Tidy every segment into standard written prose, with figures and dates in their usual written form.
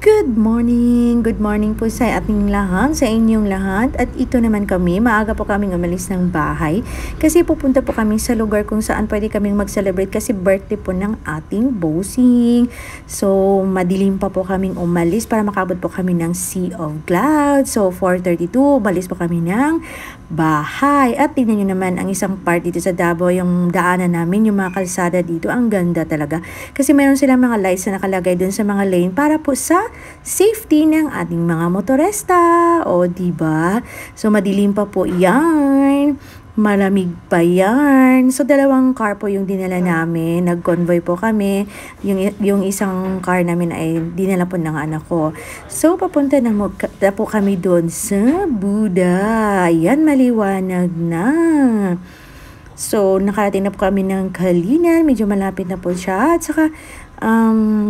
Good morning po sa ating lahat, sa inyong lahat. At ito naman kami, maaga po kaming umalis ng bahay kasi pupunta po kami sa lugar kung saan pwede kaming mag-celebrate kasi birthday po ng ating bossing. So, madilim pa po kaming umalis para makabot po kami ng Sea of Clouds. So, 4:32, umalis po kami ng bahay. At tingnan nyo naman ang isang part dito sa Davao, yung daanan namin, yung mga kalsada dito, ang ganda talaga. Kasi meron silang mga lights na nakalagay dun sa mga lane para po sa safety ng ating mga motorista. O, diba? So, madilim pa po yan. Malamig pa yan. So, dalawang car po yung dinala namin. Nag-convoy po kami. Yung isang car namin ay dinala po ng anak ko. So, papunta na po kami doon sa Buda. Ayan, maliwanag na. So, nakarating na po kami ng Kalinan. Medyo malapit na po siya. At saka,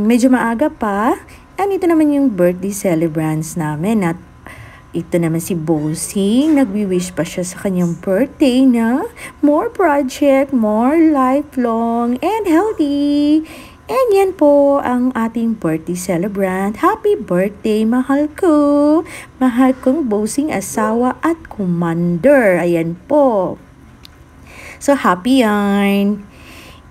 medyo maaga pa. And ito naman yung birthday celebrants namin. At ito naman si Bossing. Nagwi-wish pa siya sa kanyang birthday na more project, more lifelong, and healthy. And yan po ang ating birthday celebrant. Happy birthday, mahal ko. Mahal kong Bossing asawa at commander. Ayan po. So, happy yarn.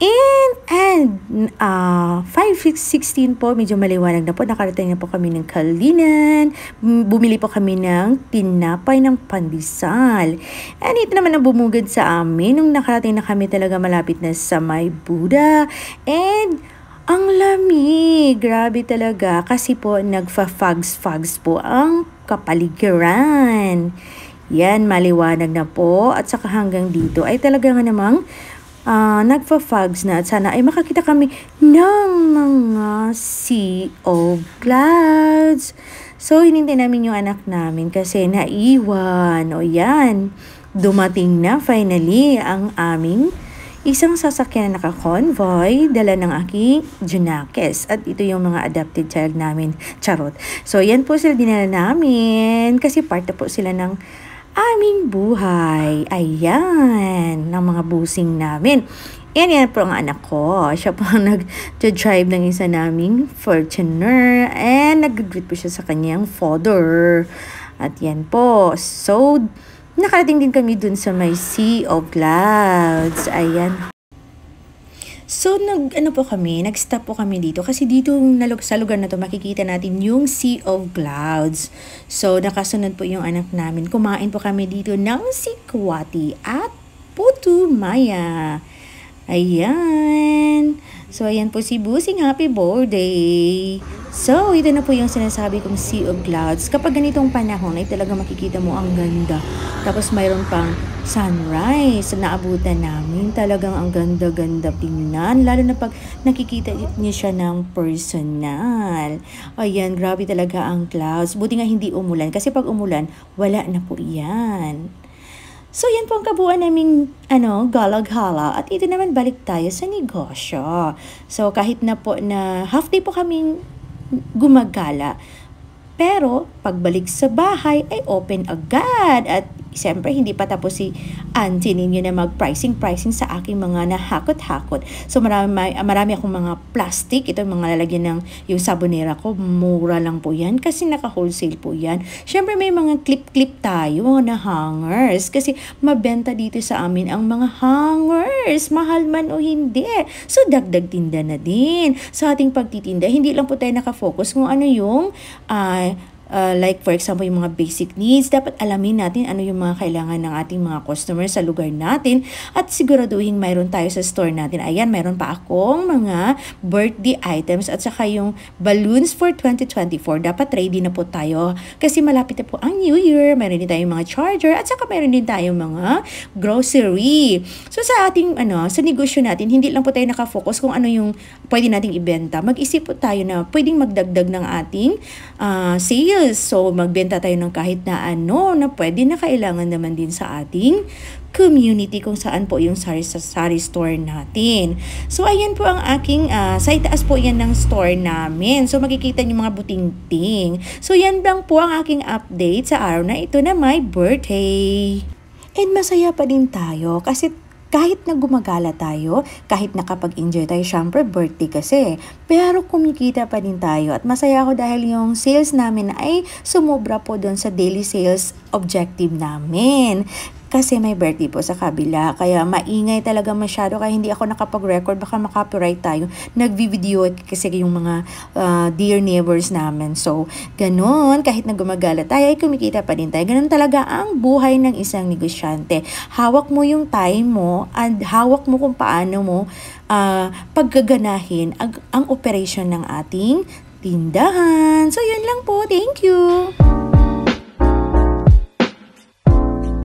And 5:16 po, medyo maliwanag na po. Nakarating na po kami ng Kalinan. Bumili po kami ng tinapay ng pandesal. And ito naman ang bumugad sa amin. Nung nakarating na kami talaga malapit na sa may Buda. And ang lamig. Grabe talaga. Kasi po nagfa-fogs po ang kapaligiran. Yan, maliwanag na po. At saka hanggang dito ay talaga nga namang nagfa-fogs na at sana ay makakita kami ng mga sea of clouds. So, hinintay namin yung anak namin kasi naiwan. O yan, dumating na finally ang aming isang sasakyan na naka-convoy, dala ng aking Junakes. At ito yung mga adopted child namin. Charot. So, yan po sila dinala namin kasi part na po sila ng aming buhay. Ayan, ng mga busing namin. Yan po ang anak ko. Siya po ang nag-drive ng isa naming Fortuner and nag-greet po siya sa kanyang father. At yan po. So, nakarating din kami dun sa may Sea of Clouds. Ayan. So, nag-stop po kami dito kasi dito sa lugar na to makikita natin yung Sea of Clouds. So, nakasunod po yung anak namin. Kumain po kami dito ng sikwati at putu maya. Ayan. So, ayan po si Busing. Happy birthday! So, ito na po yung sinasabi kong Sea of Clouds. Kapag ganitong panahon ay talaga makikita mo ang ganda. Tapos mayroon pang sunrise na naabutan namin. Talagang ang ganda-ganda tingnan. Lalo na pag nakikita niyo siya ng personal. Ayan, grabe talaga ang clouds. Buti nga hindi umulan. Kasi pag umulan, wala na po yan. So, yan po ang kabuuan naming galag-hala. At ito naman balik tayo sa negosyo. So, kahit na po na half day po kaming gumagala. Pero, pagbalik sa bahay ay open agad. At siyempre, hindi pa tapos si auntie ninyo na mag-pricing sa aking mga nahakot-hakot. So, marami akong mga plastic. Ito yung mga lalagyan ng yung sabonera ko. Mura lang po yan kasi naka-wholesale po yan. Siyempre, may mga clip-clip tayo, mga na-hangers. Kasi mabenta dito sa amin ang mga hangers. Mahal man o hindi. So, dagdag tinda na din. Sa ating pagtitinda, hindi lang po tayo nakafocus kung ano yung like for example yung mga basic needs, dapat alamin natin ano yung mga kailangan ng ating mga customers sa lugar natin at siguraduhin mayroon tayo sa store natin. Ayan, mayroon pa akong mga birthday items at saka yung balloons for 2024. Dapat ready na po tayo kasi malapit na po ang New Year. Mayroon din tayong mga charger at saka mayroon din tayong mga grocery. So sa ating sa negosyo natin, hindi lang po tayo nakafocus kung ano yung pwede nating ibenta. Mag-isip po tayo na pwedeng magdagdag ng ating sales. So, magbenta tayo ng kahit na ano na pwede na kailangan naman din sa ating community kung saan po yung sari store natin. So, ayan po ang aking, sa itaas po yan ng store namin. So, makikita niyo mga buting-ting. So, yan lang po ang aking update sa araw na ito na my birthday. And masaya pa din tayo kasi kahit na gumagala tayo, kahit nakapag-enjoy tayo, syempre birthday kasi, pero kumikita pa din tayo at masaya ako dahil yung sales namin ay sumobra po doon sa daily sales objective namin. Kasi may birthday po sa kabila, kaya maingay talaga masyado, kaya hindi ako nakapag-record, baka makopyright tayo. Nagvi-video kasi yung mga dear neighbors namin. So, ganun, kahit na gumagala tayo, ay kumikita pa din tayo. Ganun talaga ang buhay ng isang negosyante. Hawak mo yung time mo, and hawak mo kung paano mo paggaganahin ang operation ng ating tindahan. So, yun lang po. Thank you!